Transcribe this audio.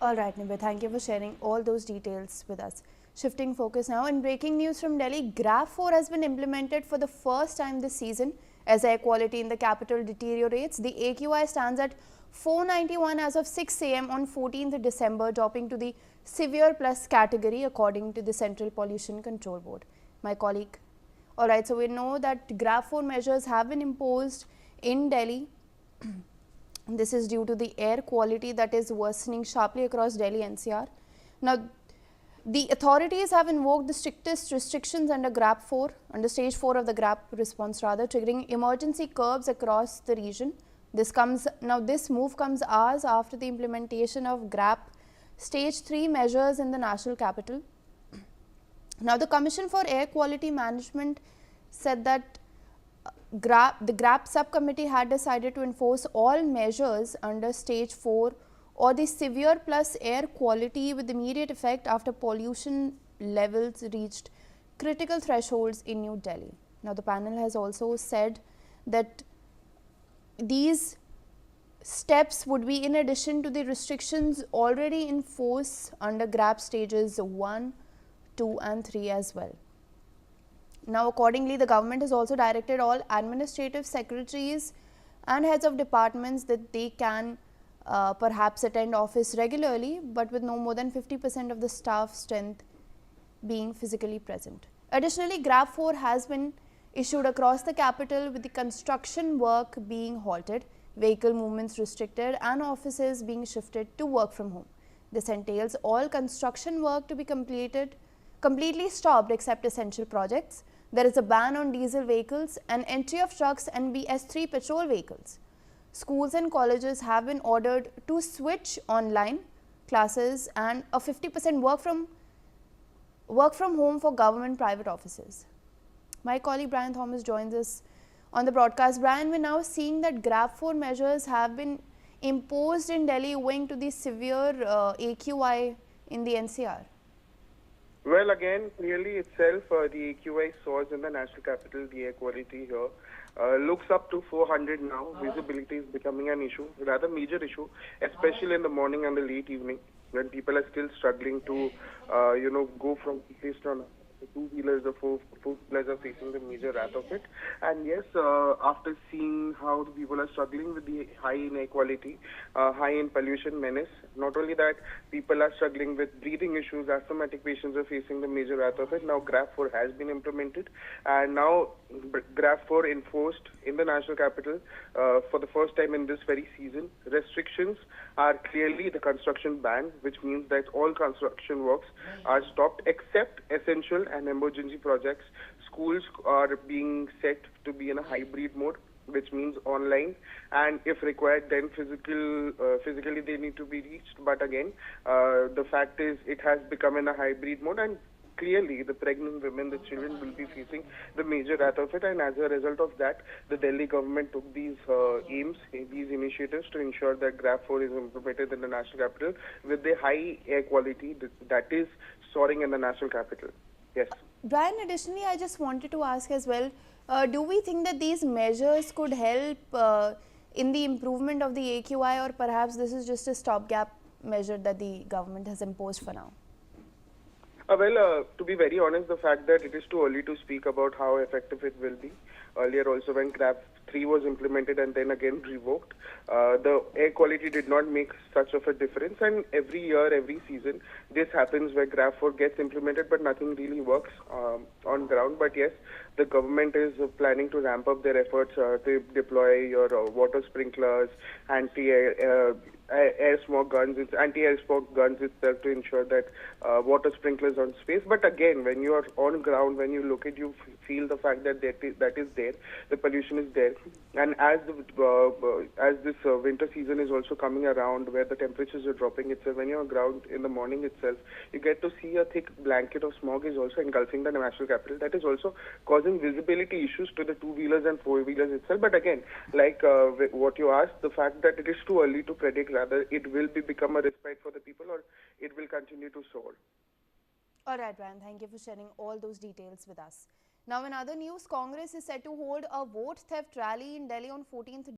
All right, Nibir, thank you for sharing all those details with us. Shifting focus now, in breaking news from Delhi, GRAP-IV has been implemented for the first time this season. As air quality in the capital deteriorates, the AQI stands at 491 as of 6 am on 14th December, dropping to the severe plus category according to the Central Pollution Control Board. My colleague. All right, so we know that GRAP-IV measures have been imposed in Delhi. This is due to the air quality that is worsening sharply across Delhi NCR. Now, the authorities have invoked the strictest restrictions under GRAP-IV, under stage 4 of the GRAP response rather, triggering emergency curbs across the region. This move comes hours after the implementation of GRAP Stage IV measures in the national capital. Now, the Commission for Air Quality Management said that the GRAP subcommittee had decided to enforce all measures under stage 4 or the severe plus air quality with immediate effect after pollution levels reached critical thresholds in New Delhi. Now, the panel has also said that these steps would be in addition to the restrictions already in force under GRAP stages 1, 2 and 3 as well. Now, accordingly, the government has also directed all administrative secretaries and heads of departments that they can perhaps attend office regularly, but with no more than 50% of the staff strength being physically present. Additionally, GRAP-IV has been issued across the capital with the construction work being halted, vehicle movements restricted and offices being shifted to work from home. This entails all construction work to be completely stopped except essential projects. There is a ban on diesel vehicles and entry of trucks and BS3 petrol vehicles. Schools and colleges have been ordered to switch online classes and a 50% work from home for government private offices. My colleague Brian Thomas joins us on the broadcast. Brian, we're now seeing that GRAP-IV measures have been imposed in Delhi owing to the severe AQI in the NCR. Well, again, clearly itself, the AQI soars in the national capital. The air quality here looks up to 400 now. Visibility is becoming an issue, rather major issue, especially in the morning and the late evening when people are still struggling to, go from place to another. The two-wheelers, the four-wheelers are facing the major wrath of it. And yes, after seeing how the people are struggling with the high in air quality, high in pollution menace, not only that, people are struggling with breathing issues, asthmatic patients are facing the major wrath of it. Now, GRAP-IV has been implemented, and now GRAP-IV enforced in the national capital for the first time in this very season. Restrictions are clearly the construction ban, which means that all construction works are stopped except essential and emergency projects. Schools are being set to be in a hybrid mode, which means online, and if required then physically they need to be reached. But again, the fact is it has become in a hybrid mode, and clearly the pregnant women, the children will be facing the major wrath of it. And as a result of that, the Delhi government took these these initiatives to ensure that GRAP-IV is implemented in the national capital with the high air quality that is soaring in the national capital. Yes. Brian, additionally, I just wanted to ask as well, do we think that these measures could help in the improvement of the AQI, or perhaps this is just a stopgap measure that the government has imposed for now? To be very honest, the fact that it is too early to speak about how effective it will be. Earlier also when GRAP-III was implemented and then again revoked, the air quality did not make such of a difference, and every year, every season, this happens where GRAP-IV gets implemented but nothing really works on ground. But yes, the government is planning to ramp up their efforts to deploy your water sprinklers, anti-air smog guns itself to ensure that water sprinklers on space. But again, when you are on ground, when you look at, you feel the fact that that is there, the pollution is there. And as this winter season is also coming around, where the temperatures are dropping itself, when you're on ground in the morning itself, you get to see a thick blanket of smog is also engulfing the national capital. That is also causing visibility issues to the two-wheelers and four-wheelers itself. But again, like what you asked, the fact that it is too early to predict, rather it will become a respite for the people, or it will continue to soar. All right, Brian, thank you for sharing all those details with us. Now, in other news, Congress is set to hold a vote theft rally in Delhi on 14th